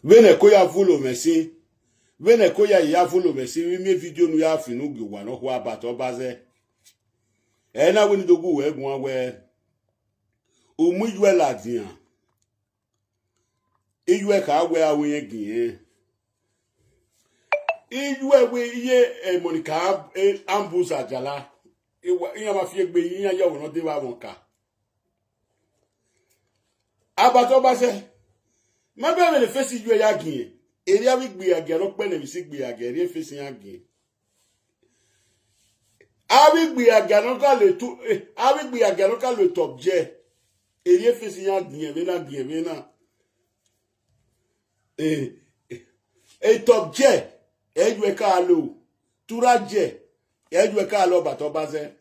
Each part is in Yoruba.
Vene koya vulo mesi. Vene koya ya vulo mesi. We me video nu ya finu gwa no ho about Obazee. Na we ni dogu we gwa we. Umu yue la dian. Iyue ka we awe gien. Iyue we ye Monica ambuza jala. Iya ma fie gbe yin ya wo no de wa wonka. About Obazee. Ma be le face iyue ya gien. Area we gbe age no pe na bi si gbe age ere face ya gien. Awi gbe age no ka le tu awi gbe age no ka le top je. Ere face ya gien we na. Top je ejwe ka lo tura je ejwe ka lo But Obazee.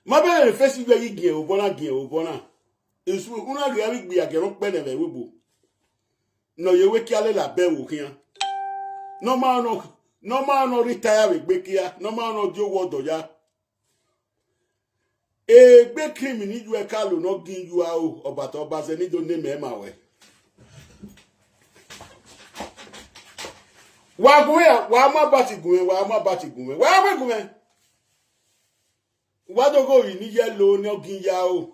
Ma be le face iyue yi gien obona. Isu una ri awi gbe age no pe na we bo. No ye we kiale la be wo kian. No ma no retire we gbe kia. No ma no dio wodo ya. Gbe krimi ni ju e ka lo no gin ju a o But Obazee ni do name e ma we. Wa ma bati gun wa we gun. Wa do go ni yellow no gin ya o.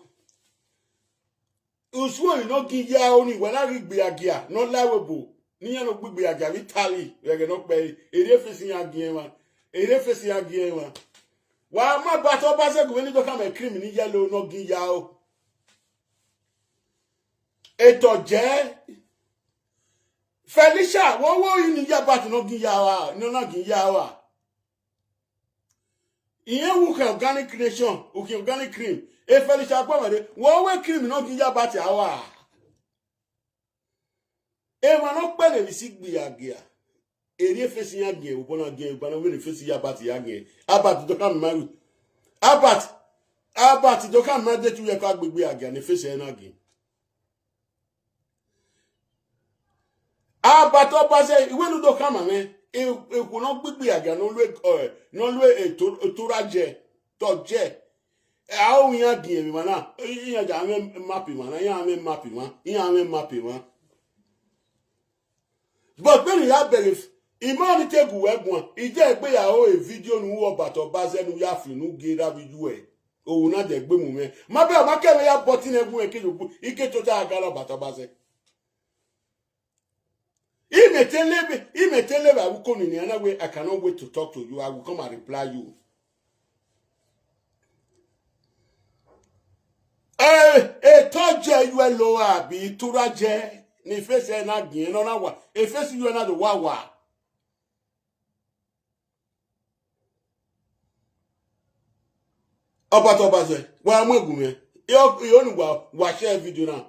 Usuo no gin ya o ni wala ri gbe agia no lawebo ni yan no gbegbe agia vitali we no pe ere fesi ya gien wa. Wa ma But Obazee gun ni do ka me cream ni yellow no gin ya o. Eto je Felicia, wo ni ya bat no gin ya wa, no gin ya wa. Iye wu ka organic nation, organic cream. Felicia gba wade, wo we cream no gin ya bat ya wa. Ma no pe le bi si gbe agia. Ere fesi ya gien, obona gien, obana we le fesi ya bat ya gien. Abat do ka maru. Abat do ka ma de tu ye ka gbegbe agia ne fesi na gien. But Obazee iwe nu do kama me e ko no gbegbe aga no lwe eturaje to je a o yan gien mi mana yan ja me mapi mana yan me mapi ma but when ya believe imani tegu egbon ije egbe ya o video nu wo But Obazee nu ya fi nu gera video e o na de gbe mu me ma be ma kere ya botin egun e kejogu ike to ta aga lo But Obazee. Imetelebe I will come in another way. I cannot wait to talk to you. I will come and reply you. Toje you lower be turaje ni face na gin no na wa. E face you na do wa. But Obazee, wa mo egun me. Yo ni wa share video na.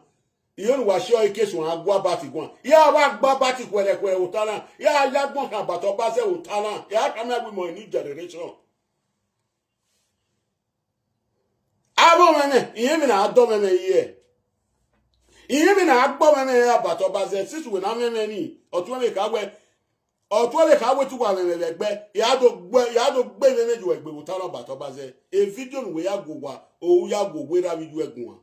Yon wa show case won agwa bati gwan ya wa gba bati kwere utana ya yagbon kan But Obazee utana ya kama we mo new generation abo mene iye mi na ado mene iye mi na agbo mene ya But Obazee since we na mene ni otun le ka we tu wa mene egbe ya do gbe mene ju egbe utana But Obazee e video we ya go wa o ya go we ra video egun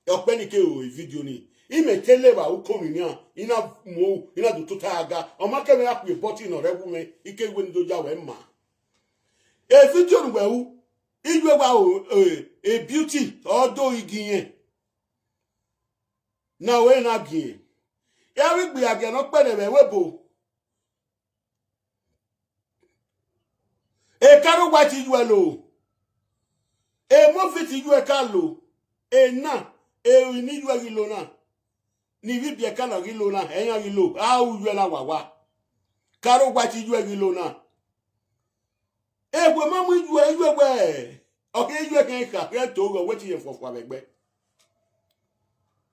ọpẹ́ ke o video ni imeteleba ukomi ni ina do to taga o ma ke me apu button o rewu me ike we ndo ja we ma e video nu wewu idu wa o e beauty odo igiyen na we na gien ya wi gbe age no pe ne webo e karo wa ti ju elo e mo fit ju e ka lo e na we need you agilo na ni bi bia kana agilo na eyan agilo a u ju la wawa karo gba ti ju agilo na egbe ma mu ju egbe o ke ju kan ka pe to go wetin ye fofo abegbe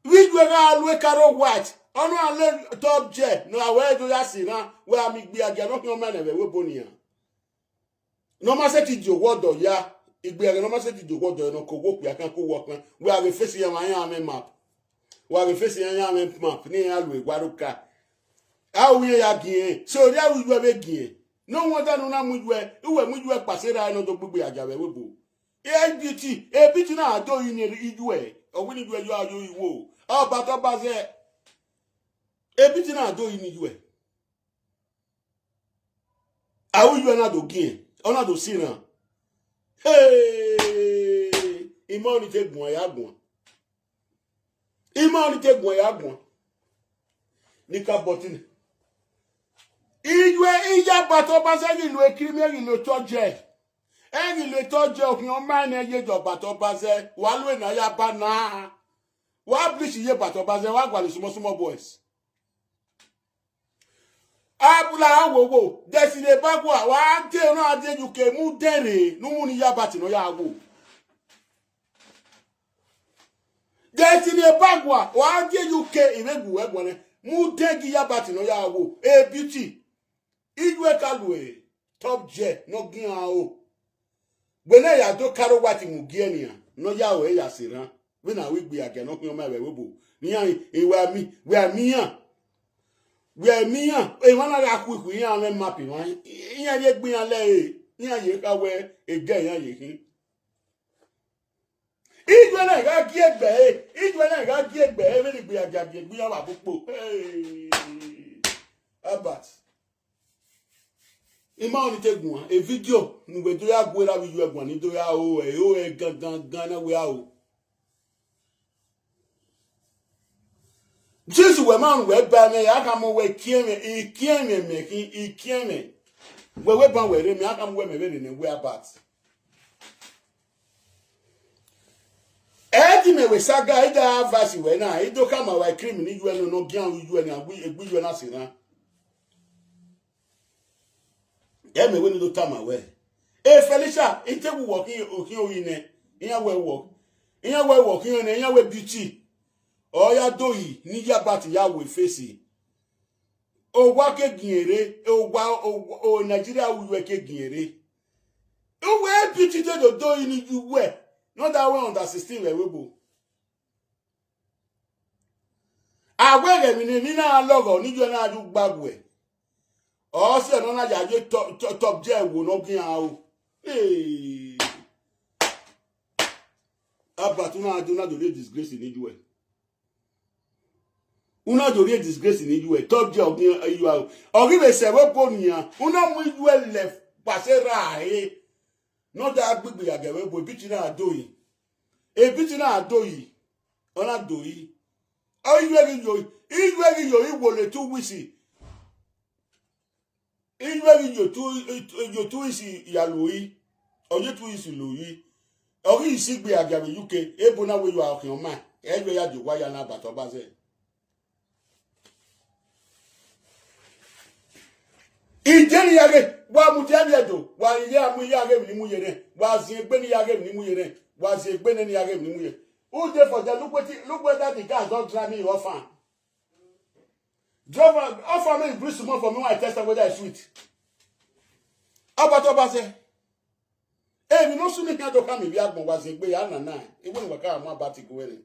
wi ju ga lu karo what onu ale top je no awe do ya si na we ami gbe aja no kan ma na we bonia no ma se ti jo wodo ya igbe no ma se ti dogo do no ko wo pe akan ko wo kan we are face yan yan map we are face yan map ni yan lu igwaruka a o ya gien so ri a wu be gien no won da no na mujwe iwe mujwe pasera no do gbegbe ajabe webo e biti na ado yin ri ijwe o wi ni ju yo ayo iwo o But Obazee Ebiti na do ini yue. Awu yue na do gien. Ona do siran. Hey! Ima oni te gbon ya gbon. Ima oni te gbon ya gbon. Nika botine. Iyue iya bato basagi lo ekirime lo toje. Eni lo toje okin o ma na ye jo bato base. Wa lo na ya ba na. Wa bleach ye bato base wa gwa le small boys. Abula wo desine bagwa wa de ran ade yuke mu dere nu mu ni yabati no ya wo desine bagwa wa de yuke iregu egbone mu degi yabati no ya wo e beauty idwe kalwe top jet no gian o gbene ya do karo wati mu gienia no ya o e ya siran we na we gbe age no kun o ma we bo ni an ewa mi we amiyan we miyan e wana ga ku yan me mapi wan yan ye gbin yan le yan ye ka we ege yan ye kin idwe na ga gi egbe e me ni gbe agage gbin yan wa popo abat ima oni tegun e video nu gbe do ya gwe la video egbon ni do ya o e gangan na we a o Jesus we man we ba me aka mo we kieme ikieme we ban we re me aka mo we me re ne we about edi me we saga ida vasi we na ido kama we cream ni you no gian you ni agbi you na sina e me we ni do tama we Felicia intewu working okin oyine iyan we work iyan ne iyan we beauty Oya doyi ni yabati ya we face. O wa ke giere, o Nigeria we ke giere. O we beauty to doyi ni you we. Not that one under 16 we bo. Awege mi ni na logo ni jo na aju gbagwe. O se no na ya je top je wo no gian o. Eh. Abatu na adu na do disgrace ni ju we. Una dori disgrace ni you top job ni you are ogibe se we ponian una mu you left pasera e no da gbigbe agawe bo biti na adoyi e biti na adoyi ona doyi o you yo iwole tu wisi you tu isi ya loyi oye tu isi loyi ori isi gbe agawe UK ebo na we you are okin ma e ya jo wa ya na bato baze Ijeni yage wa mutiani edo wa ile amu yage ni mu yere wa zin egbe ni yage ni mu yere wa zin egbe ni yage ni mu yere who dey for the look that the car don't drive me offer driver offer me bring some for me when I test whether it's sweet abato base mi no suni kan do kam bi agbon wa zin egbe ya na e won wa ka amu abati ko wele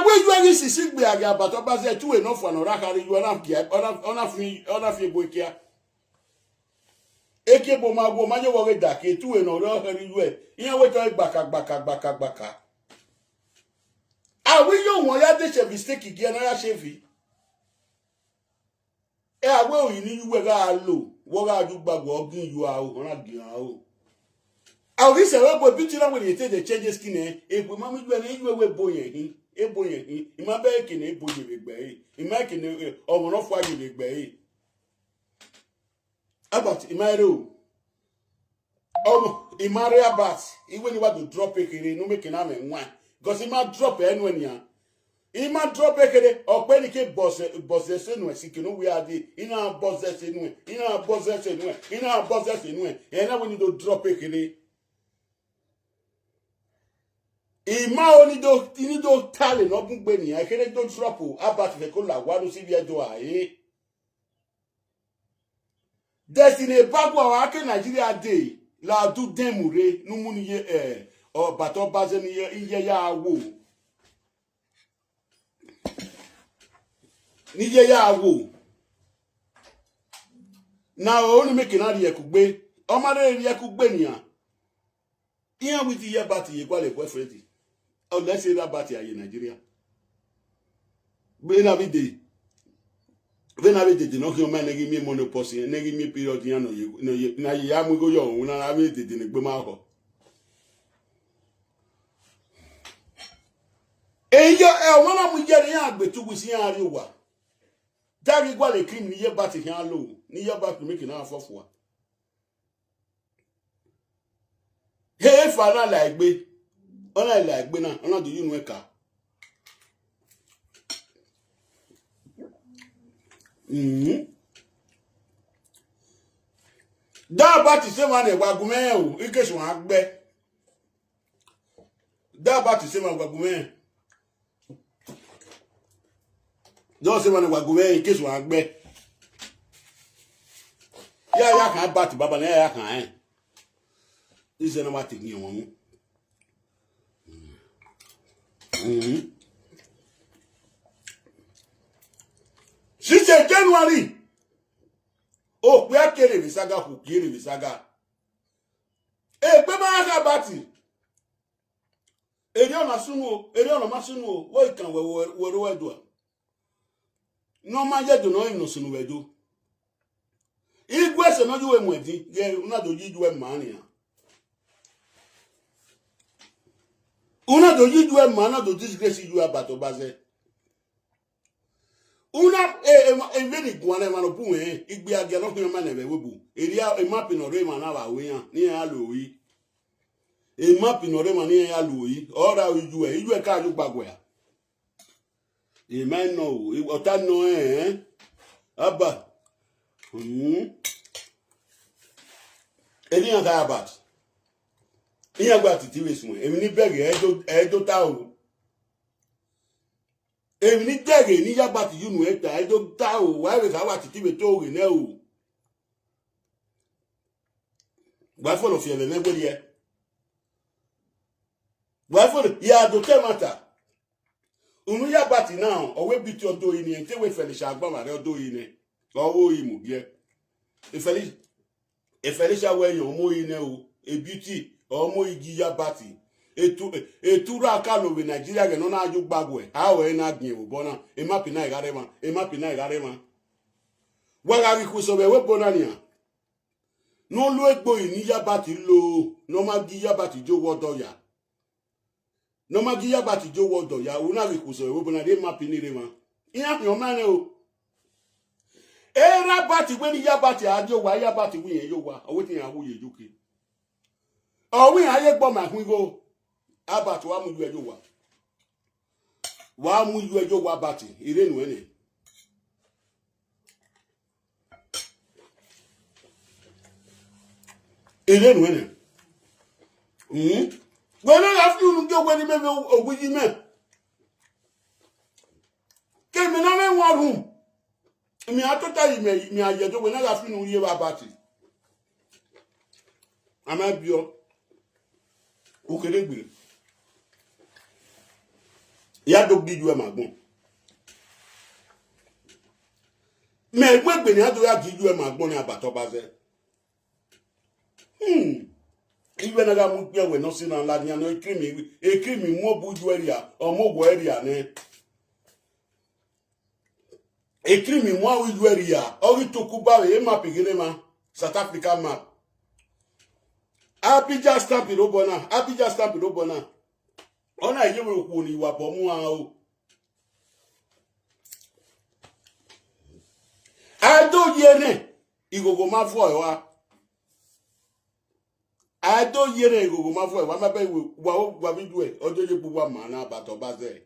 we you sisi gbe aga abato baze tu enough for no rakari you ona fi bokia eke bo mago manye wo re dake tu eno rakari you iyan we to gbaka we yo won ya de se mistake igi na ya shefi awe o ni you we ga lo wo ga ju gbagbo ogin you a o ran gi a o awi se we bo biti na we dey take change skin epo mama ju na you we boyen hin eboyen hin ima be kini eboye begbe ima kini omo no fo aje begbe about imare o omo imare about iwe ni wa do drop ekere no make na me nwan because ima drop enu enia ima drop ekere ope ni ke boss senu esike no we ade ina boss senu ena we ni do drop ekere Ima oni do tale no bugbe ni akere do drop about fe ko la wa no si bi edo aye Destiny bagwa wa ke Nigeria day la du demure nu mu ni ye o bato baze ni ye ya wo ni ye ya wo na o ni make na ri ekugbe o ma re ri ekugbe ni an iyan with ye bat ye kwale boyfriend Oh, let's say that party in Nigeria. When I be the no human give me monopoly, and give me period, you know, now you am go young when I be the Bumako. Eh, one of we get young, but 2 weeks here are you. That is what a cream near batty here low, near back to make an half of one. Hey, father like me. Only like me now, I'm not the union car. That batty say one a wagume, in case one hack back. That batty say one wagume. Don't say one a wagume, in case one hack back. Yeah, I can't bat Baba, I can't. This is not taking you one. She said January. Oh, we are killing the saga who killing the saga. Eh, Baba Bati. Eliona Masuno, what can we do? No man yet do not know soon we do. If we are not doing wedding, you not do money. Una do you do a man to disgrace you about Obazee. Una a very guana man of Pue, it be a galopin man of a wubu. Area a mapping or Raymond Ava, near Louis. A mapping or Raymond near Louis, or how you a car look backwhere. A man no, it was that no, eh? Abba. Any other about. Iya gba Atiti wesun èmi ni bege edo ta o èmi ni dege ni ya gba ti yunu eta edo ta o wa we ka wa Atiti we to re na o gba fo lo fi ele negbe die gba fo ya do te mata unu ya gba ti now o we bi ti odo yi ni ente we Felicia agba ma re odo yi ni owo yi mu bie Felicia we yan mo yi ne o e beauty Omo igi ya bati etura akalo we Nigeria ge no na aju gbagwe awe na gbin o bona e mapi na igarema wa ga ri ku so be we bona ni a no lo egbo ni ya bati lo no ma gi ya bati jo wodo ya no ma gi ya bati jo wodo ya una ri ku so we bona de mapi ni rema iya mi o ma ne o era bati we ni ya bati ajo wa ya bati wi yen yo wa owo tin awu ye juke. Oh, we are going to go about one you wa. One you do wa batty. It didn't win it. It didn't win it. Well, I have to go when you may go with you, man. Came in one room. Me, I told you, me, I do when I have to hear about it. I'm a bio. Ukele ya do giju e magbon me gbegbe ni ado ya giju e magbon ni abato Obazee iwe na ga mu pe we no si na la ni ano ekrimi mo buju area o mo go area ne ekrimi mo awu area o ri to ku ba we map gele ma South Africa map Abidjan stamp irobona. Ona ye we ku ni wa bomu a o. Ado yene igogo ma fo e wa. Ado yene igogo ma fo e wa ma be wa bi du e ojo ye bu wa ma na about Obazee.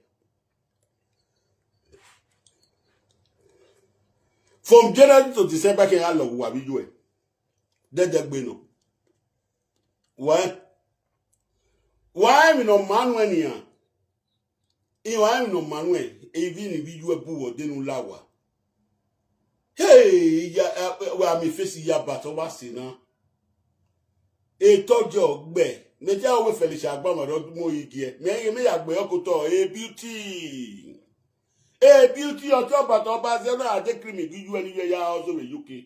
From January to December ke alo wa bi du e. Deje gbe no. Why me no Manuel nia? Why me no Manuel? Even if you a boo or denu lawa. Hey, ya wa me face ya but Obazee na. E tojo gbe. Me ja we Felicia agba mo do mo igi e. Me ya gbe okoto e beauty. E beauty o to but Obazee na ade krimi gi you anywhere ya also we UK.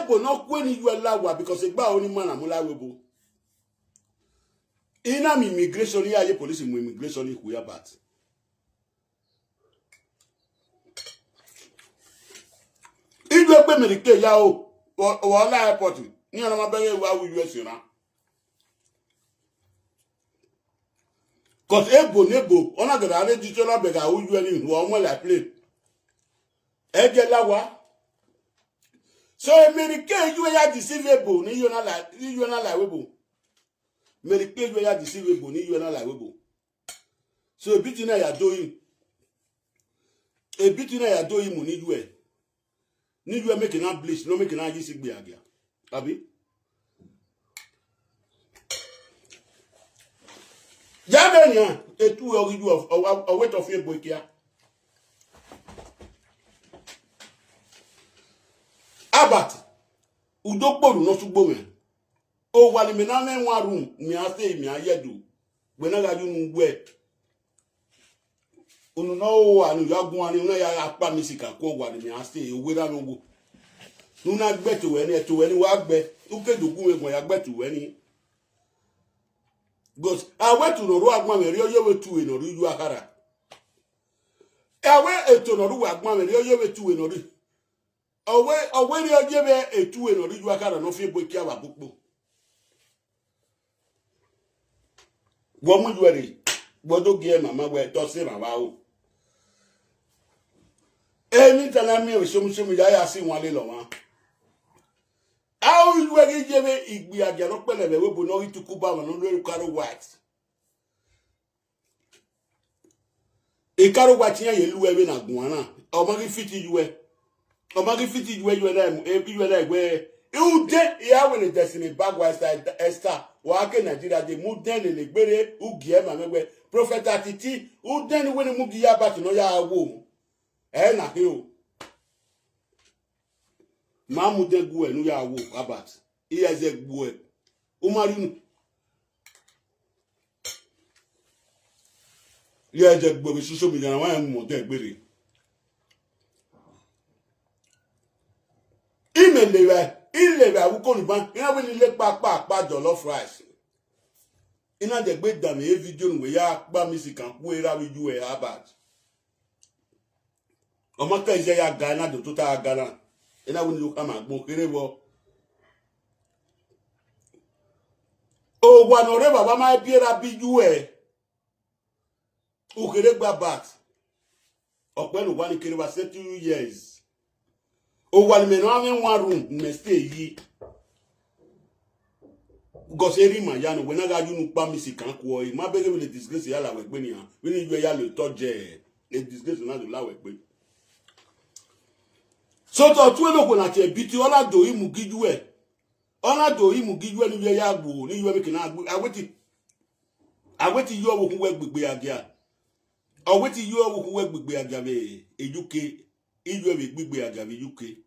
ebo no kweni you lawa because egba oni man amula webo. Ina mi immigration ya ye police mu immigration ku ya bat. Idu egbe America ya o la airport ni ona ma bere wa wu US na. Cause ebo ona gada re jijola bega wu US ni wo mo la play. Eje lawa. So America you ya deceivable ni you na la webo. America you ya deceivable ni you na la webo. So a bit na ya doing mu ni you e. Ni you make na bleach, no make na use igbe agia. Abi? Jabenya etu oridu of a weight of your boy kia. Abat udokporu no sugbo me. O wali me na me one room mi ase mi ayedu. We na gaju nu gwe. Unu no anu yagun ani una ya apa misika ko wali mi ase we da no go. Nu na gbetu we ni etu we ni wa gbe. Ukedogun egun ya gbetu we ni. Because awe to no ru agbon me ri oye we tu we no ru ju akara. Awe eto no ru agbon me ri oye we tu we no ru. Owe ri oje be etu we no ru ju akara no fi boki awa popo. Wo mu ju ere. Gbodo gi e mama we to se ma wa o. Emi tana mi o somu ya si won le lo wa. How you were given igbi agero pelebe we bo no itukuba won no lori karo white. E karo white yan ye luwe we na gun ana. O ma ki fiti juwe. O ma ki fiti juwe you na e bi we na gbe. E u de ya we le destiny bagwa side Esther wa ke Nigeria de mu den le gbere u gie ma megbe. Prophet Atiti u den we ni mu gi ya bat no ya wo. E na he o. Mamu de gu enu ya wo abat iyeze gbu e o marinu iyeze gbu be social media na wa mo de gbere ilebe awu ko nuban ina we ni le pa jollof rice ina de gbe dan e video nu we ya pa mi si kan ku era wi ju e abat o mo ka ise ya ga na do to ta ga na ina woni lu kama gbo kere wo o wa no re baba ma biera biju e o kere gba bat ope nu wa ni kere wa 2 years o wa ni me no ave one room me stay yi go se ri ma ya no we na ga ju nu pa mi si kan ku o ma bege we le disgrace ya la we pe ni han we ni ju ya le toje e disgrace na do la we pe. So to tuelo ko na te biti ola do imu giju e. Ola do imu giju e ni ya gbo ni yo me kina agbo aweti yo wo kun we gbegbe agia. Aweti yo wo kun we gbegbe agia be ejuke ijo e gbegbe agia be ejuke.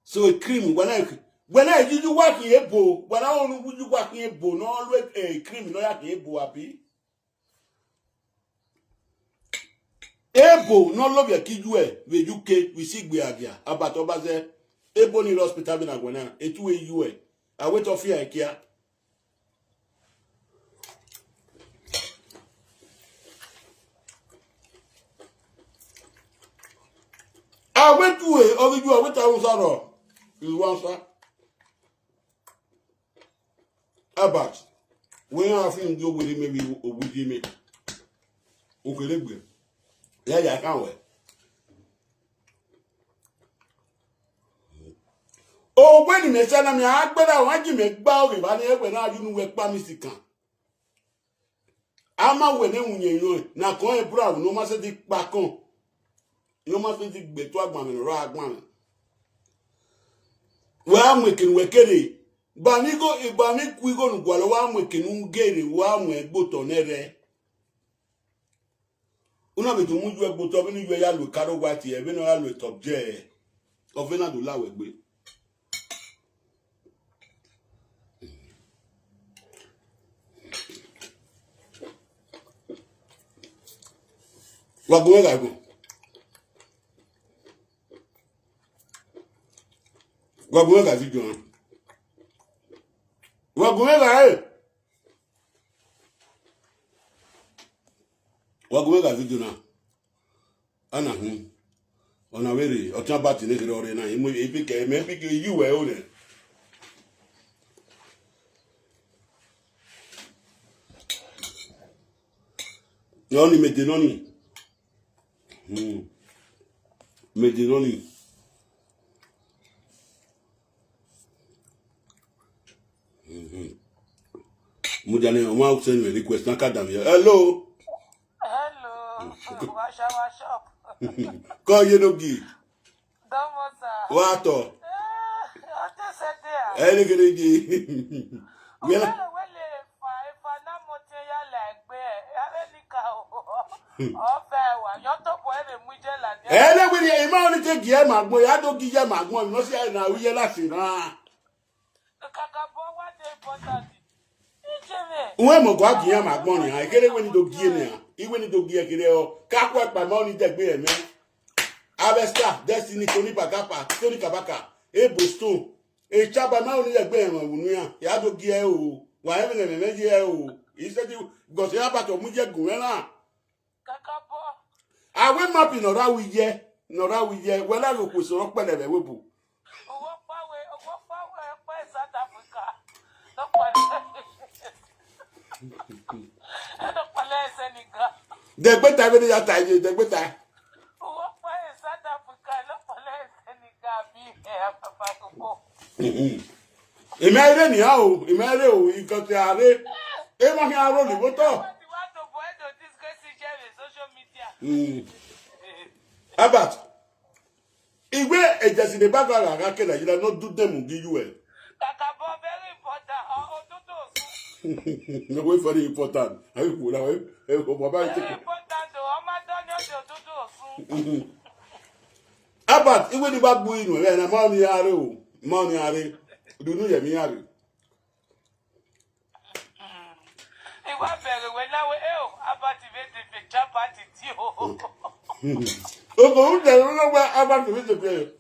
So a cream when I you work in ebo when I onu wuju work in ebo no always a cream no ya ke ebo abi. Ebo no love ya kiju e we UK we see gbe agia abat Obazee ebo ni hospital bi na gwana etu e yu e awet of ya kia awet we oju awet awun saro is one sir abat we have him go with maybe obuji me okelegbe ya kan we o gbe ni me se na mi agbera wan ji me gba o ba ni egbe na aju nu we pa mi sikan ama we ne unye yo na kon e bra no ma se di pa kan no ma se di gbe to agban mi ro agban we am we kin we kere ba ni ku igo nu gwa lo wa am we kin ngere wa am egbo to nere una be to muju egbo to bi ni yo ya lo karo wa ti e bi no ya lo top je o fe na do lawe gbe wa go ga go Wagumega video. Wagumega Wagumega video na. Ana hu. Ona were otan bati ne kere ore na emu epike me epike yiwe ore. Yoni medenoni. Medenoni. Mujane o ma send me request na kadam ya. Hello. Washa shop. Call you no give. Domo sa. Wato. Ate sete. Any gonna give. Wele fa na mote ya legbe. Arenika o. Ofe wa yo to bo ebe muje la de. Ele we dey ma only take ye magbo ya do give ye magbo no see na we ye lati na. Kaka bo wa dey important. Uwe mo gwa give ye magbo ni ha kere we ni do give ni ha. Iwe ni do give kere o. Ka kwa pa ma oni degbe ye me. Avesta Destiny Tony Bakapa Tony Kabaka e Boston e chaba ma oni degbe ye wonu ya do give e o. Wa e me meje e o. Iseti go se abato mu je gun na. Kaka bo. Awe mapi no ra wi ye wela ro ko so pelebe webo. Owo pa pa South Africa. No pa. No pa le Senegal. De gbeta be ya ta je de gbeta. Owo pa South Africa no pa le Senegal bi e papa ko. Imere ni ha o, imere o ikan ti are. E ma fi aro ni boto. Abat. Igwe ejesi de bagara ga ke Nigeria no do them give you. Kakabo very important. No way very important. I will na we e ko baba take. Important o ma don yo do. Abat igwe di bagbu inu e na ma ni are o. Ma ni are. Dunu ye mi are. Igwa bere we na we e o Abat ve de fe chapa Atiti o. Ogo de no gba Abat ve de pe.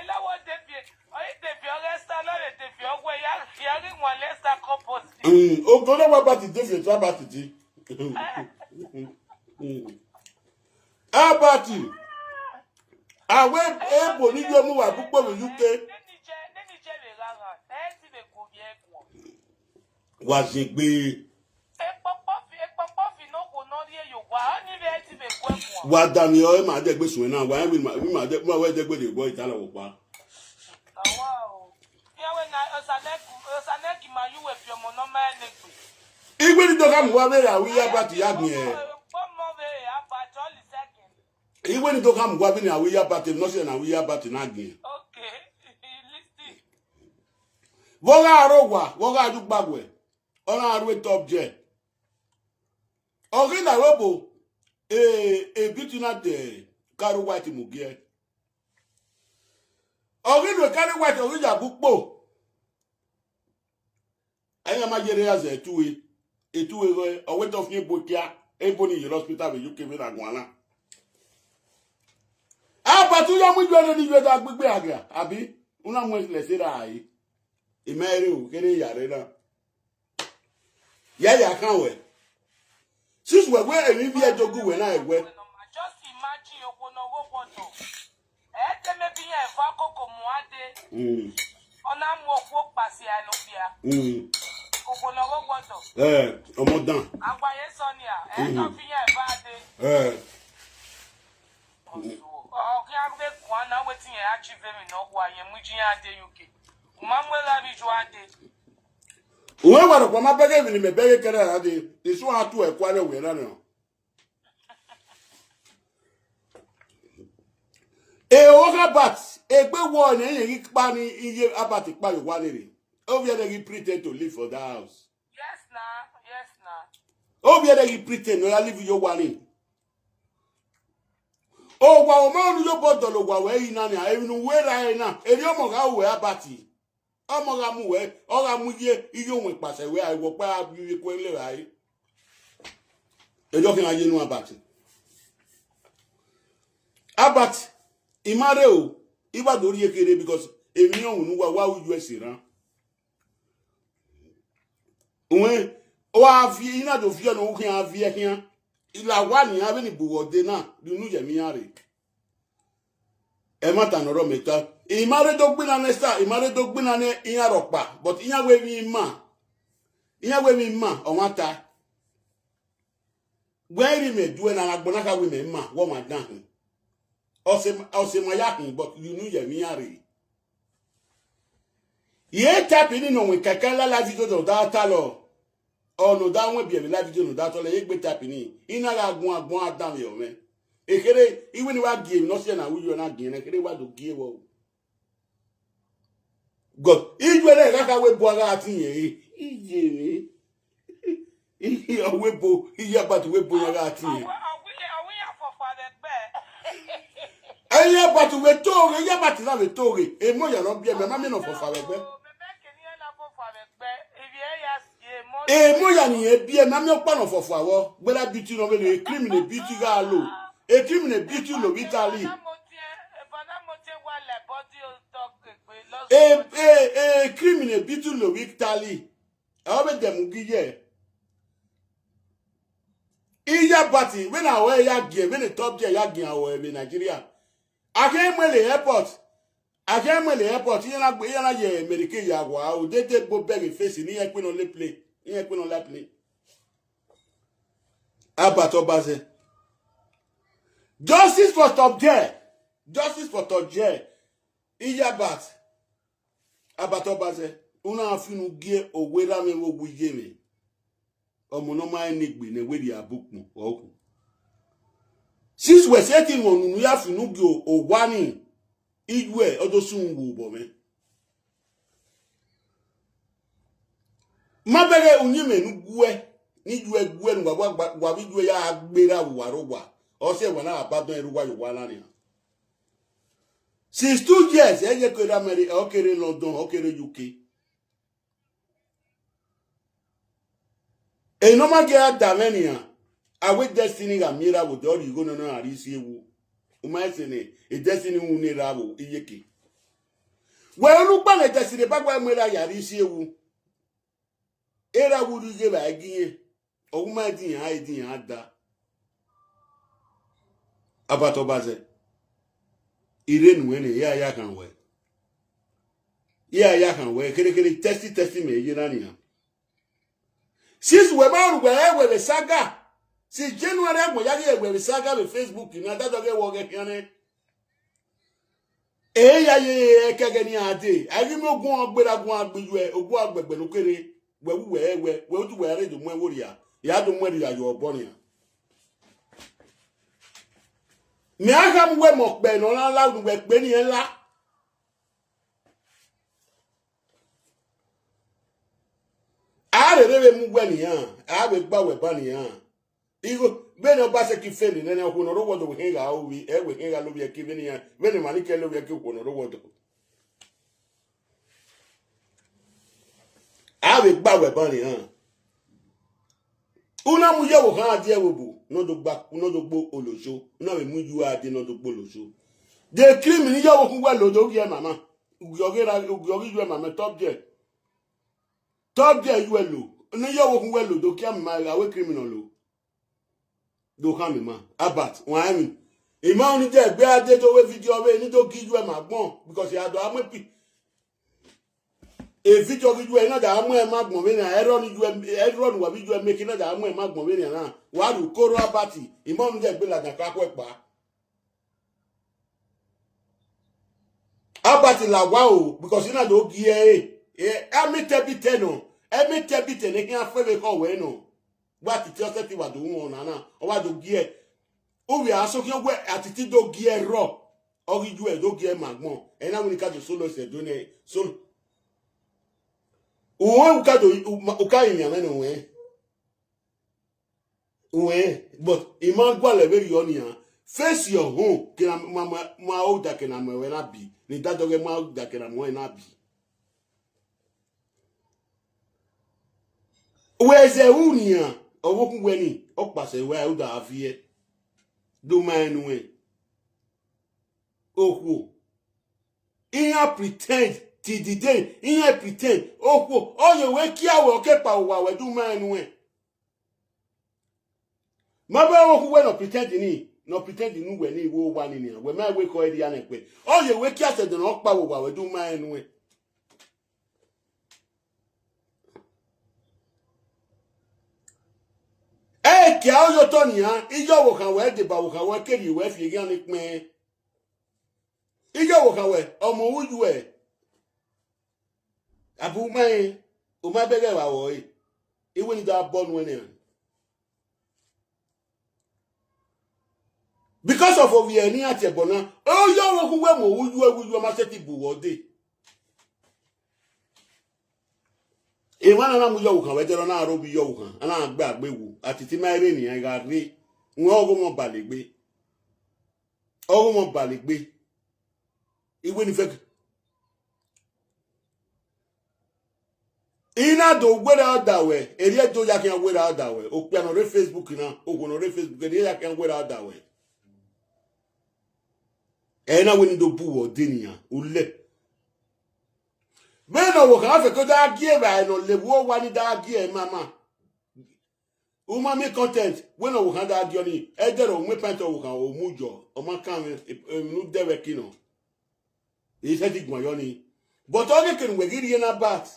Lawo de bi o de bi o resta no de bi o we ya ri won Leicester compost. Ogo no gba Abat de fe chapa Atiti. Abat awe ebo ni yo mu wa pupo mi UK. Wa jegbe wa dani o ma de gbe sun na wa mi ma de ma we de gbe de bo itala wo pa. Wow. Yawe na osaneki ma yuwe fi omo no ma enegbe. Igwe ni do ka mu wa be ya wi Abat ya gbin e. Igwe ni do ka mu wa be ni awi Abat no se na wi Abat na gbin. Okay. Listen. Woga arogwa, woga aju gbagwe. Ona arwe top je. Ogi na webo beauty na de karu white mugie. Ogi no karu white ogi ja bukpo. Anya ma jere as etuwe go o wet of ni bokia ebo ni hospital be UK be na gwana. Abatu yo mu jwe ni jwe da gbegbe aga abi una mo le se ra yi. Imere o kere yare na. Ya kan we. Since we emi bi ejogu we na ewe. Just imagine okono Wortoworto. Teme bi yen fa koko mu ade. Ona mu okwo pase anobia. Okono Wortoworto. Omo dan. Agbaye Sonia, to fi yen fa ade. Okay, I'm going to now waiting and achieve him in Ogwa, and Mujia de UK. Mamuela Vijuade. Whoever of my beggar in the beggar can is one to acquire with no. Oga bats, a good one, and you bunny in your abatic by one. Obviously, he pretend to live for the house. Yes, nah. Obviously, he pretend to live your one in. Oh, wow, man, you bought the way in an even where I am. And you mock out where Abati. Amogamu, all I'm with you won't pass away. I will buy you equally right. The talking I know about it. Abat, Imareo, Iba do ye because Emi on wa wa uju esiran. Uwe o afi ina do fi no kan afi e kan. Ila wa ni abi ni buwode na dunu je mi are. E mata no ro meta. Imare do gbina nesta, imare do gbina ne iya ropa, but iya we mi ma. Iya we mi ma o mata. Where me do na agbona ka we me ma wo ma dan. O se ma yakin but you know je mi are. Ye tapini no we kakala la video do data lo. O no da won bi la video no data lo ye gbe tapini. Ina ga agbon adam yo me. Ekere iwe ni wa game no se na wu yo na game ekere wa do gie wo. God, ijwele kaka we bo aga atin ye. Ije mi. Iye we bo, iye ba to we bo aga atin ye. Aye ba to we tore, iye ba ti na we tore. E mo ya no bi e me ma me no fofa we gbe. E mo ya ni e bi e ma me o pa no fofa wo. Gbe la bitu no we le criminal bitu ga lo. E criminal bitu lo Italy. Criminal bitu lo Italy. Awe dem giye. Iya party when awe ya gie when the top there ya gie awe in Nigeria. Akemwele airport. Yana ye America ya wa o dey take go beg face ni e pe no le play. Ni e pe no la play. About Obazee. Justice for top there. Justice for top there. Iya bat. About Obazee. Una afinu gie owera me wo buye me. Omo no ma enigbe ne we di abukmu oku. Since we setting on nu afinu gie owani igwe odosun wu bo me. Mabere unyime nu gwe ni gwe nu gwa gwe ya agbera warogwa. O se wana abadon eruwa yo wala ni. Since 2 years eje ko America o kere London o kere UK. E no ma get damenia. Awe destiny ga mira wo do you go no na arisi ewu. O ma se ne e destiny wu ni rawo iyeke. We ru pa le destiny ba gba mira ya arisi ewu. Era wu ru je ba giye. O ma din ha da. About Obazee. Irenu ene ya kan we. Ya kan we kere testi me yirani ya. Since we ba we saga. Since January mo ya we saga be Facebook na da doge wo ge piane. Ya ye kege ni ade. Ari mi ogun agbeju e ogun agbegbe no kere we odu we re do mo wori ya. Ya do mo ri ya yo oboni ya. Me aga mwe mokbe no la nu we pe ni enla. Are re mu gwe ni yan, a we gba we ba ni yan. Igo be no ba se ki fe ni na ko no ro wodo we ga o wi e we ga lo bi e ki ni yan. Be ni mani ke lo bi e ki ko no ro wodo. A we gba we ba ni yan. Una mu ye wo kan adi e wo bu. No do gbo olojo una we muju ade no do gbo olojo de crime ni yawo kun we lodo gi e mama ugogi ju e mama top there you lo ni yawo kun we lodo ki am ma we criminal lo do kan mi ma abat won mi e ma oni je gbe ade to we video we ni to ki ju e ma gbon because ya do amopi e video gi ju e na da amu e ma gbon we na error ni wa video e make na da amu e ma gbon we na wa ru koro abati imam je gbe la dan ka ko pa abati la wa o because ina do gi emi tebi no emi tebi ne ki an fe ko we no gba ti ti o se ti wa do won na o wa do gi o wi aso ki o gbe atiti do gi ro o gi ju e do gi magbon e na woni ka do solo se do ne solo o ka do o ka yin yan na we but iman gwa le be yo ni an face your home ki na ma o da ke na mo we na bi ni da do ge ma o da ke na mo na bi we ze unia owo kun we ni o pase we o da afie do ma enu we oku Inya pretend till the day. Inya pretend. Oh, you wake ya we okay pa we do man we. Maba who we no pretend ni. No pretend nu we ni wo wa ni. We ma we ko e dia na pe. Oh, you wake ya said no pa we do man we. Kí a yo to ni han ijo wo kan we de ba wo kan we keri we fi gan ni pin ijo wo kan we ọmọ wuju e abu mai o ma bege wa wo yi iwe ni da born when because of ovi eni ati ebona o yo wo ku we mo wuju ma se ti bu wo de Iwana na mu yo kan we jero na aro bi yo kan ana agbe agbewu atiti ma ere niyan ga re won ogo mo balegbe iwe ni fek ina do gwera dawe eri ejo ya kan gwera dawe o pe no re Facebook na o go no re Facebook eri ya kan gwera dawe na we ni do bu wo de niyan o le Beno wo kan fe ko da gie ba no le wo wa ni da gie mama. Uma me content when wo kan da gie ni e de ro mu pento wo kan o mu jo o ma kan nu de we kino. E se ti gbon yo ni. But o ke we giri na bat.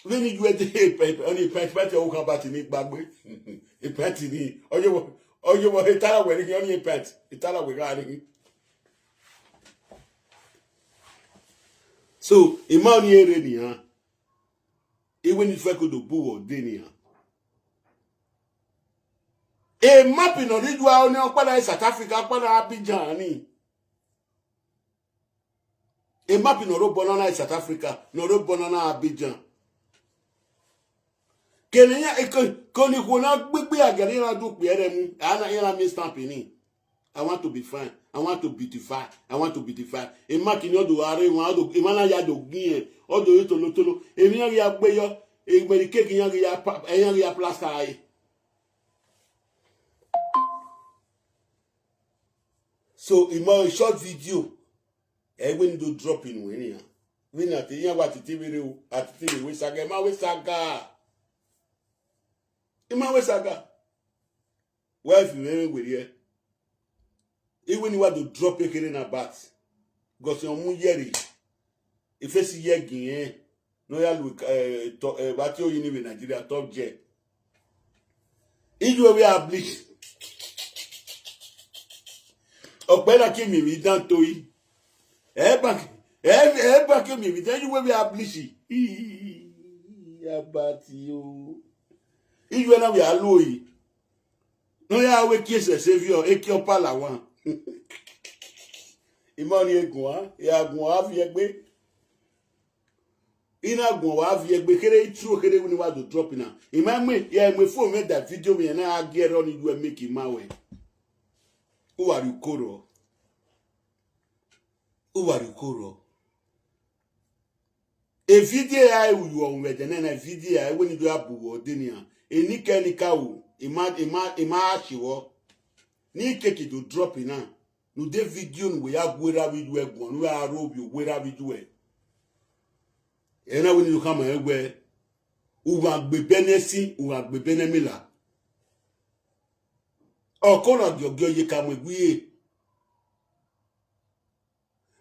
When you e de oni pento wo kan bat ni gbagbe. E penti ni oyo wo itala we ni oni pent. Itala we ga ni. So, imani ere ni ha. Ewe ni fe ko do bu o de ni ha. E mapi no ridwa oni opada South Africa opada Abidjan ni. E mapi no ro bonana South Africa, no ro bonana Abidjan. Kenya e ko ni ko na gbegbe agere na do pe ere mu. Ana ira mi stamp ni. I want to be fine. I want to beautify. I want to beautify. E ma kini odo are won odo e ma na ya do gbin e odo yi tolo emi yan ya gbe yo e gberi cake yan ya plaster ai. So in my short video e when do drop in we ni we na te yan wa titi vere o atiti we saga ma we saga e ma we saga wife we we here. Even you want to drop a in a bat, because your moon yeri. If you see ye no ya look batio in Nigeria top jet. If you are bleach, or better came me down to it. Ever came me, then you will be a bleachy. About you. If you are a Louis, no ya we kiss a savior, a kill pala one. Imani egun ya gun afi egbe ina gun wa afi egbe kere itru kere ni wa do drop na imame ya me phone me that video me na agere on you make him mawe who are you koro e video ya you on we na video ya we ni do abu ode ni a enika o ima achiwo ni keke do drop na no de video we ya gwera video egbon we arobi gwera video e na we ni come egbe uwa gbe benesi uwa gbe benemila o kono gyo ye ka mo egbe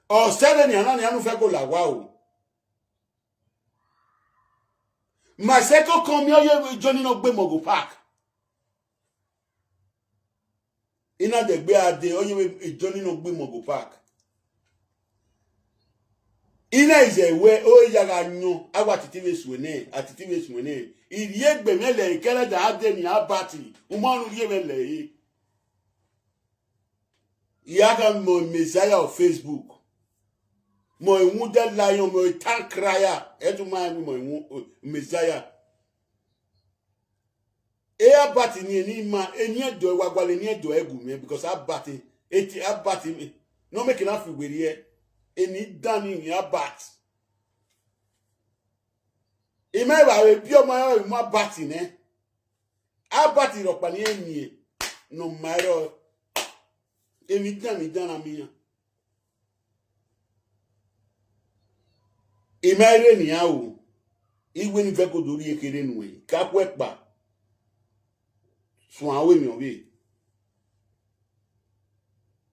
o sele ni ana ni anu fe go la wa o ma se ko kan mi oye joni no gbe mogo park ina de gbe ade oye ijoni no gbe mogo park ina izewe o yaga nyu agwa titiwe suene iriye gbe mele ikere da ade ni abati umanu riye mele yi yaga mo messiah of Facebook mo enwu de lion mo tankraya eduma mo enwu messiah e abati ni ma eni edo wagwale ni edo egume because abati me no make enough we here eni dani ni abati e me ba we bi omo mo abati ne abati ro pa ni eni no matter eni dani dana mi Imere ni awo. Igwe ni fẹ́ kó dori ekere nu e. Kapo epa. Sun awe mi obe.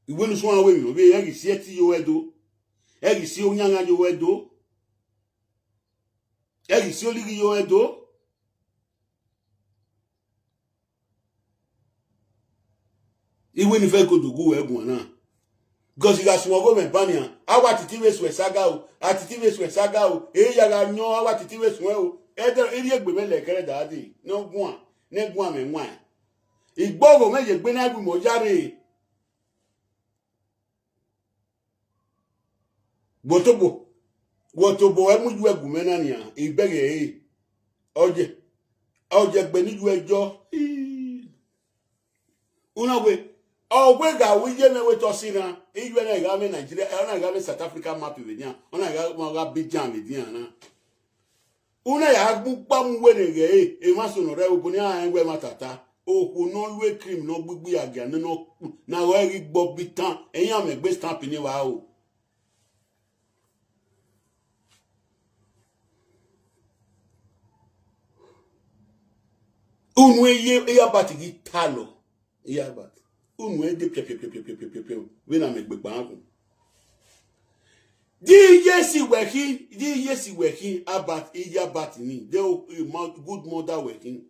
Igwe ni sun awe mi obe. Egi si eti yo edo. Egi si onyanga yo edo. Egi si oligi yo edo. Igwe ni fẹ́ kó dogu egun na. Because you got small government bania. Awa Atiti we swe saga o. Atiti we swe saga o. Ya ga nyo awa Atiti we swe o. Eri egbe me le kere dadi. No gwan. Ne gwan me nwan. Igbogo me je gbe na gbe mo jare. Wotobo e mu ju egbe me na nia. Igbege e. Oje gbe ni ju ejo. Una we Ogwega wije me we tosina iwe na ga me Nigeria na ga me South Africa map we dia ona ga Abidjan we dia na una ya gbupa mu we ne ge e ma so no re ogun ni an we matata oku no lwe cream no gbigbi aga no na we ri gbo bitan eyan me gbe stamp ni wa o unwe ye abati gi talo ye abati unwe de pe we na megbe gban di yesi working about iya bat ni they good mother working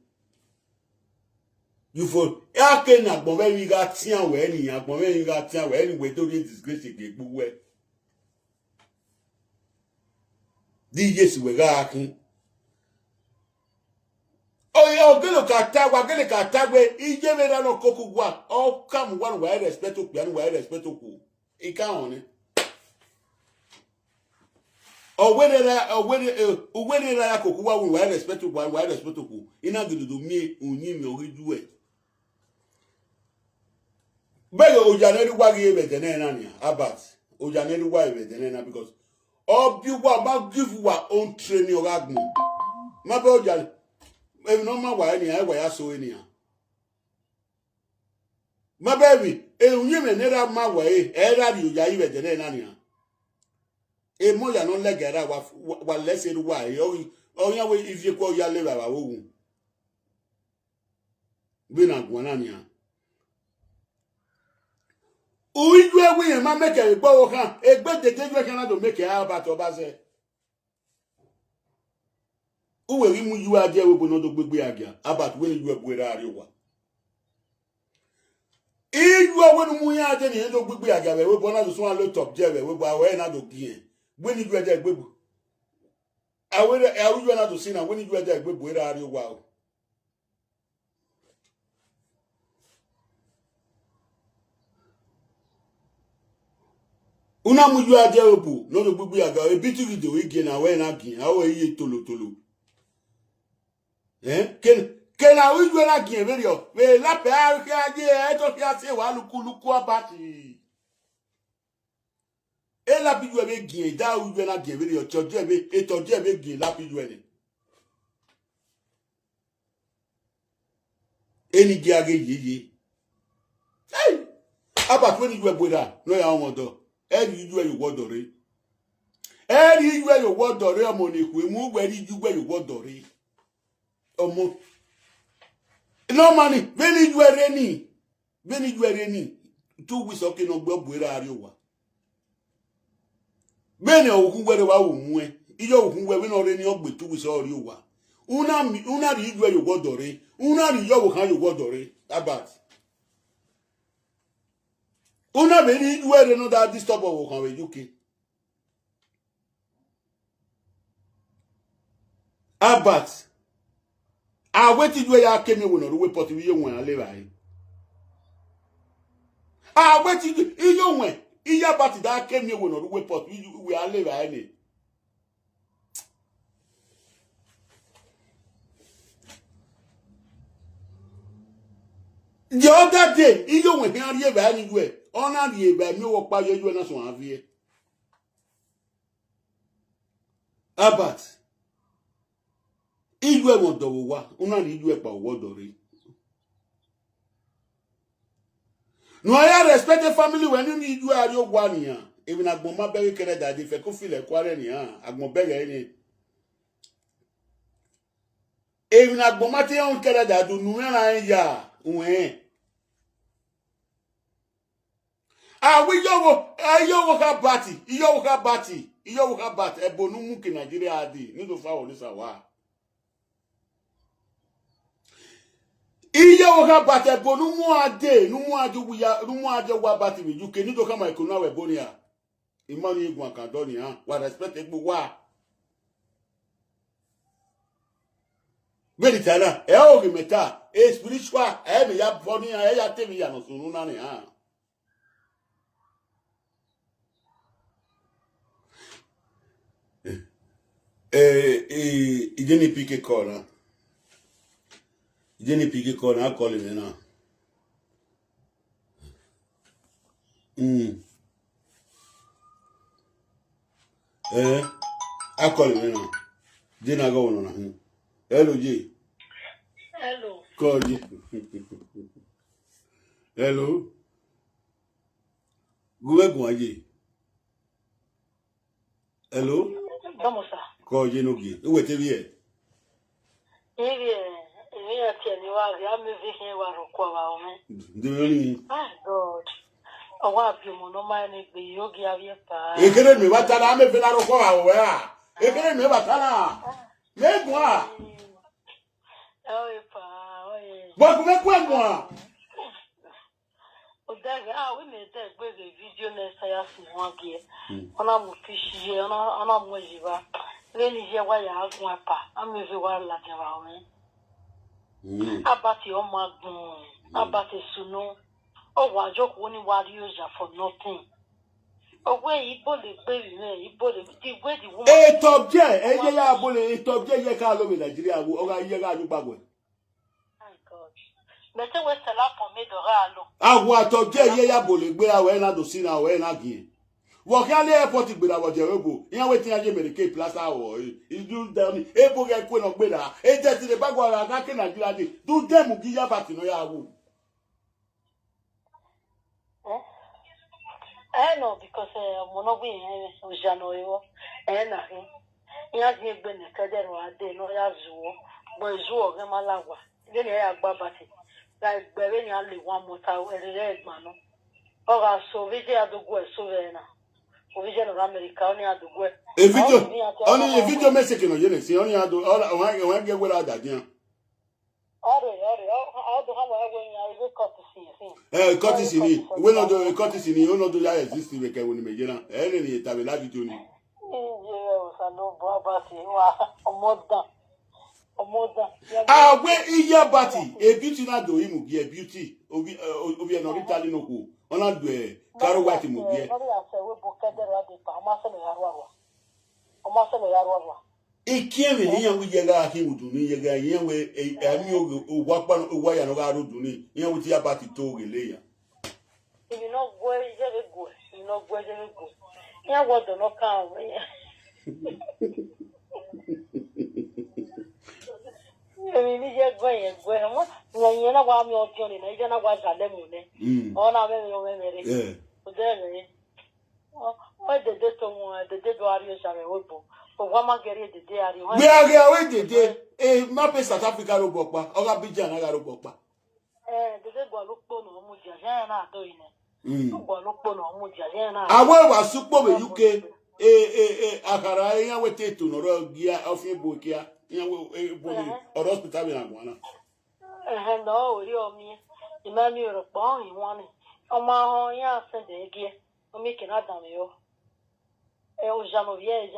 you for ake na gbon we ga tian we ni agbon we ga tian we ni we to disgrace ke gbuwe di yesi we ga akin Ogelo katagwe ije mera no kokugwa o kam wan wa respect oku an wa respect oku ika on owere ya kokugwa wa respect oku wa respect oku ina gidudu mi onyi mi oridu e bele ojaneri wa gi ebedene na ni abat ojaneri wa ebedene na because obi wa ba give wa own training oragmu ma be ojaneri If no ma wa ni ai ya so ni ya. Ma baby, unyi me nera ma wa ra ri oja ibe de na ni ya. Mo ya no legera wa lese ru wa o ya we ifie ko ya le baba wo. Bi na gwan na ni ya. Uju ewu yen ma make gbo wo kan, egbe deje ju kan na do make about Obazee. Uwe ri mu yu ade we bo no do gbegbe agia about we ni yu ebuera ari wa iju awe nu mu ya ade ni do gbegbe agia we bo na do so an laptop je we bo awe na do gien we ni yu ade egbebu awe yu na do sina we ni yu ade egbebu era ari wa o una mu yu ade obu no do gbegbe agia e bitu video we gien awe na gien awe iye tolo Kena uju na gien verio we la pe aje e to fi ase wa luku abati e la biju e gien da uju na gien verio toje be gien la biju ni eni gi age yiyi abati we ni ju egboda no ya won do e ri ju e yo wodore omo ni ku mu gbe ri ju gbe yo wodore Omo no money veni juereni 2 weeks okay no gbo buera ari wa bene okun gbere wa wo mu e iyo okun gbe we no re ni ogbe 2 weeks ori wa una ri ju yo godore una ri yo wo kan yo godore about una be ni juere no that disturb wo kan we UK about Aweti ju ya kemi wo no we pot wi won ale bai aweti ju iyo won iya party da kemi wo no we pot wi ale bai ni the other day iyo won kan ri bai ni ju e ona ri bai mi wo pa yo na so avie abat Iju e won do wa una ri iju e pa wo do re no I respect the family when you iju ari ogwa niyan even agboma berry kere daddy fe ko feel e kware ni agbon berry ni even agboma te on kere dadu nu ran ya we we yowo ka bati yowo ka bati ebonu mu ki Nigeria adi ni do fa olisa wa yowo ka bati ebonu mu ade nu mu ade wa bati mi UK ni do kama ikunu we bonia imani igun akadoni wa respect egbo wa veritana o ge meta spiritual me ya boni ya temi ya no sunu na ni ideni pike call I call him now. I call him now. Didn't go on. Hello, G. Hello. Call G. Hello. Go G. Hello. Vamos a. Call G no G. Wait till here. God. I want to be monomanic. The yogi have your pa. You can't me what I'm a fellow for our. You can't me what I'm. Make one. Oh, pa. What make one? We made that with a video next I asked 1 year. On a fishy, on a mojiva. Then is your way I have my pa. I'm with you one like around me. About your magnum, about a suno. Oh, one joke only one user for nothing. Oh, where he bullied baby, he bullied the way the woman. A top jet, a ya bully, a top jet, you can't look at Nigeria, or you got you backward. Better was a lot for me to ralo. I want to get ya bully, but I went out to see now when again. Walk out the airport with our Jerobo, you know, waiting at American Plaza or you do them, a book and queen of better, a jet in the backward, I can't do them who give you back to no yahoo. I know because Monobi was Janoyo and nothing. He has been a federal day, no Yazoo, but Zoo, Malawa. Then I have Babati. Like very only one more time, a red man. Or so we had to go Sovena. Vision of America, only had to go. Only a video message on Genesis, only had to all I want get without that, yeah. Courtesy, we not do courtesy, you not do that existing we can win me, you know. Any time we love you to me. Where is your body? A beauty not do him, be a beauty. Obi an Italian who, on not do Caro White movie. E came in here with Yaga, he would do me, Yaga, here with a new Wapan, Waya, no Garo do me, here with your body to layer. You know where is very good, you know where very good. Yeah, what do not count. I mean, you're going, you know why I'm your journey, I don't know what's a lemon. On our very, why the dead warriors are a whipple. But one man get the day. We are waiting day. A map in South Africa, Robopa, or Abidjan, I got Robopa. The dead will look on Mujana doing it. Look on Mujana. I was super UK. Akara, we take to no gear of your book here. Or hospital in Aguana. No, you me. The man you're a born in one. Oh, my, yeah, said the gear. I'm making a damn you. Oh, Janovier,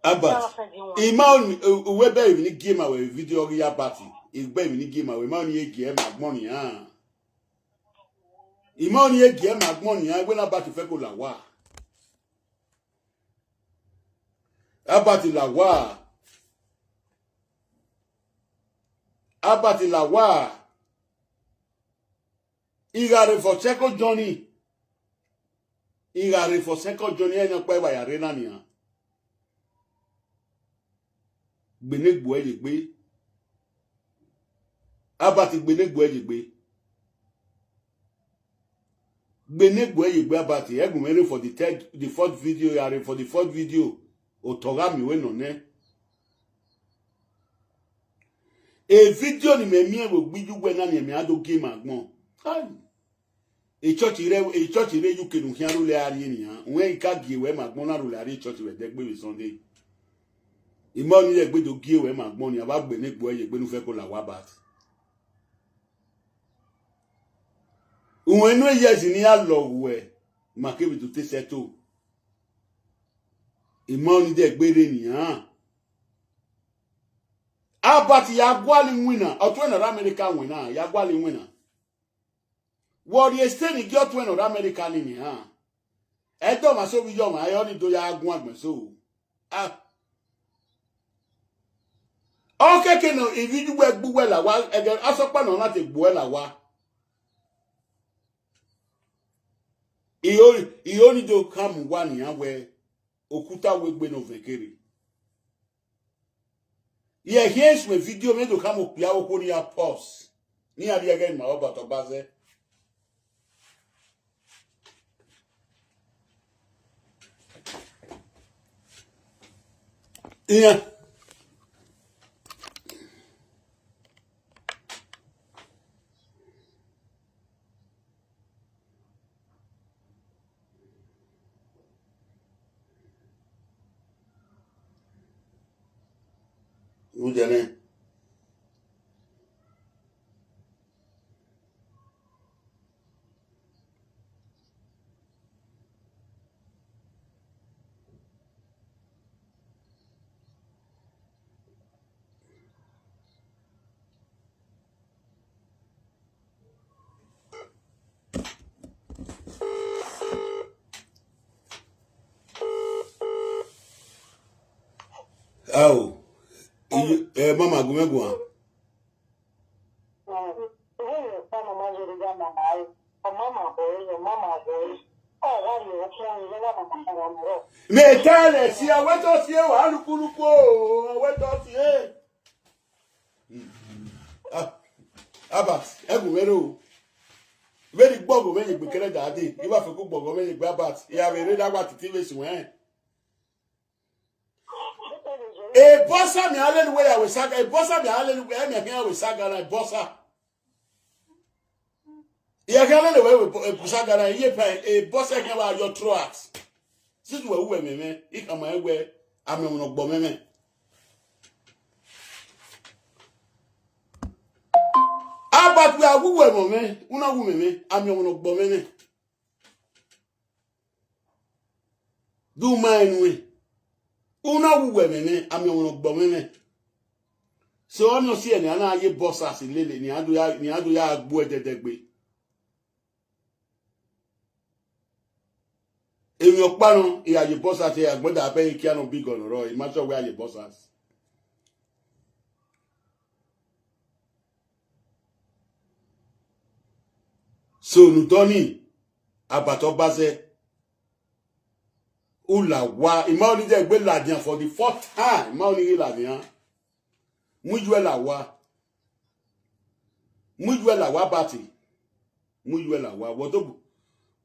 Abat, Iman, whether you game away video ya party, is baby game away money game money, Imani game money, I went about to Feco la wa. Abati la wa. Abati la wa. Igare for second Johnny. Igare for second Johnny and your pay by arena nia. Gbenegbo elegbe abati gbenegbo elegbe Benegwe Yigwe Abati, Egumere for the fourth video, for the fourth video, Otogami we no ne. A video ni me mie wo gbiju gwe na ni me ado game agbon. A church ire you kenu hiaru le ari ni han. When ka gie we magbon na rule ari church we degbe we Sunday. Imo ni le gbe do gie we magbon ni aba gbe negbo ye gbe nu fe ko la wa bat. Uwenu yes ni alo we makebi to te seto. Imo ni de gbere ni han. Abati Yagwali winner, or 20 American winner, Yagwali winner. What you say, you got 20 American in here. I don't know, so we young, I only do Yagwan, so. Okay, Keno, if you work Buella, well, again, as a pan or not a Buella, wa. He only do come 1 year where Okuta will be no vacary. Yeah, here's my video made to come up here on your pause. Near the again, my Obazee. Yeah. Ujane. Oh. Mama Gumegua. Me tell it, see, I went off here, I went off here. Abat, Egumero. Very bog when you became daddy. You have a good bog when you grab at. You have a read about the TV when. A bossa me allen way I was saga, a bossa me allen way I here with saga and bossa. You can't away with saga and a bossa can about your throat. Since we're women, if I'm my way, I'm not bombing. But we are women, una women, I'm not bombing. Do mine way. Una women, I'm your bomene. So I'm not seeing any ye boss as in Lily, ni adu ya boy de degbe. In your pano, he had your boss as here, but I pay cannot be gone, Roy. Matter where your boss as. So, Nutoni, about Obazee. Ula wa imani de gbe ladian for the fourth time imani ladian mujwela wa bati mujwela wa wodo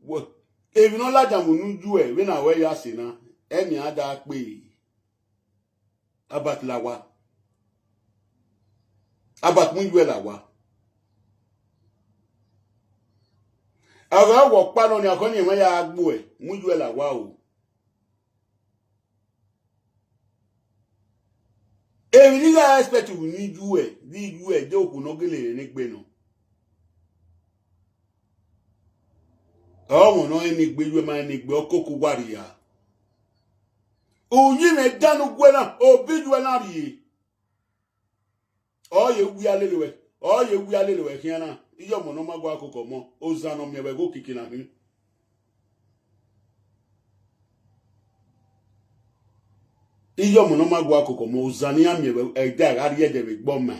wo ebi no ladian mo nuju e we na we ya se na emi ada pe abat la wa abat mujwela wa ara wo pa no ni akoni mo ya agbo e mujwela wa o. If you expect to need you a joke no gele ni gbe no. Oh no ni gbe you ma ni gbe okoku waria. Oyin me danu gwe na obiju na ri. O ye wi alelewe kiana. Iyo mo no magwa akoko mo ozano me we go kiki na hin. Iyo mo no magwa akoko mo ozani amie e da ari e de be gboma.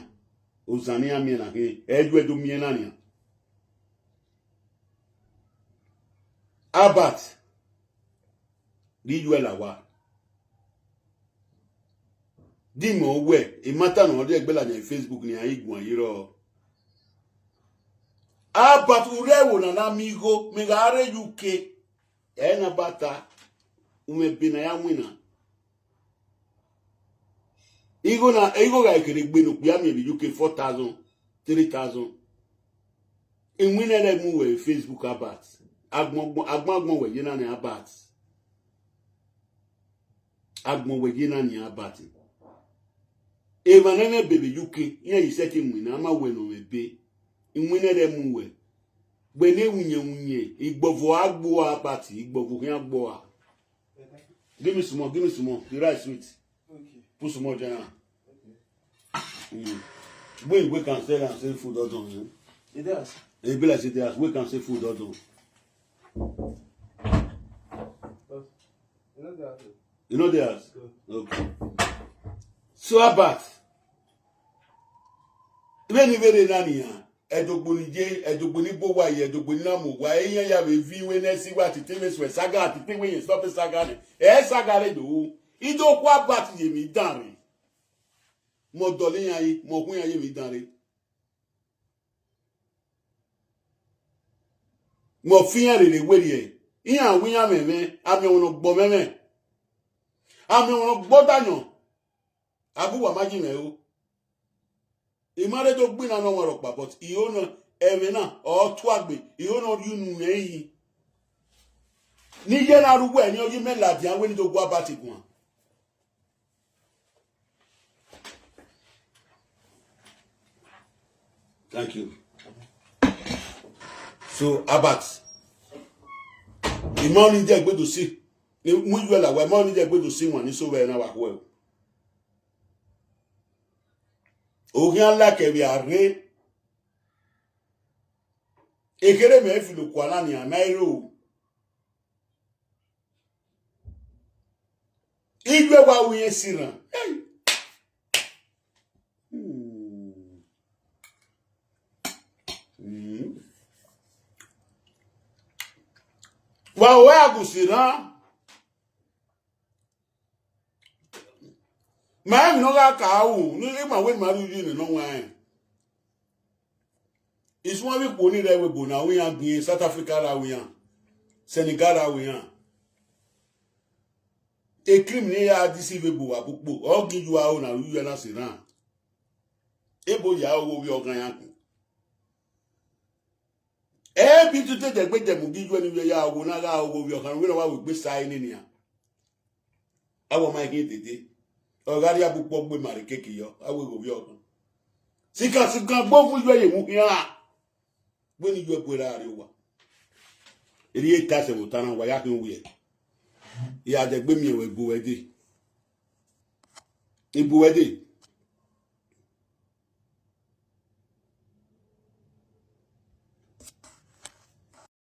Ozani amie na hin. Eju edu mie na ni. Abat Lijuela wa Dimo we e mata no de gbela na Facebook ni ayigun ayiro But urewo na amigo megare UK ena bata umebina ya mwina igo ga ikere gbenu pia mi UK 4,000 3,000 inwina le mu we Facebook abat agbon we yina ni abat agbon we yina ni abat evanene bebe UK yen yiseti mwina ama we no mebe inwina le mu we gbene wunye igbovo agbo abat igbovo kan agbo. Give me some more. The rice sweet. Okay. Put some more down. Okay. We can sell food or don't. It does. It be like it does. We can sell food or don't. You know theirs? Okay. So about. Even very nani ya. Edogboni bowa ye edogboni na mo wa eyan ya be vi we nesi wa ti temes we saga ti pe we stop saga ni saga re do ido kwa bat ye mi dan re mo dole yan yi mo kun yan ye mi dan re mo fi yan re we re yan wi yan meme ami won gbo meme ami won gbo danyo abu wa maji me o imare to gbina no woro pa but iona emena o tuagbe iona yunu eyin ni ye na ruwo eni oyi meladi an we ni to gwa batigun. Thank you. So abat imoni je gbe to si ni mu yu la wa imoni je gbe to si won ni so we na wa ko Ogun ala kebi are ekere me fi lo kwala ni anairo igwe wa wuye siran wa wa agusiran ma mi no ga ka wu ni ma we ma ru ni no wan is one we ko ni re we bo na we yan gbin South Africa la we yan Senegal la we yan e crime ni ya deceive bo wa popo o gi ju a o na ru ya na se ran e bo ya owo wi ogan yan e bi tu te je gbe je mu gi ju ni ya owo na ga owo wi ogan we na wa we gbe sai ni ni ya awo ma ki tete ogari abupo gbe mari keke yo awe go bi okan sika gbo fu ju ye mu yan gbe ni ju epuera re wa eri e ta se wo tana wa ya kin wi e ya je gbe mi ewe bo wede ibu wede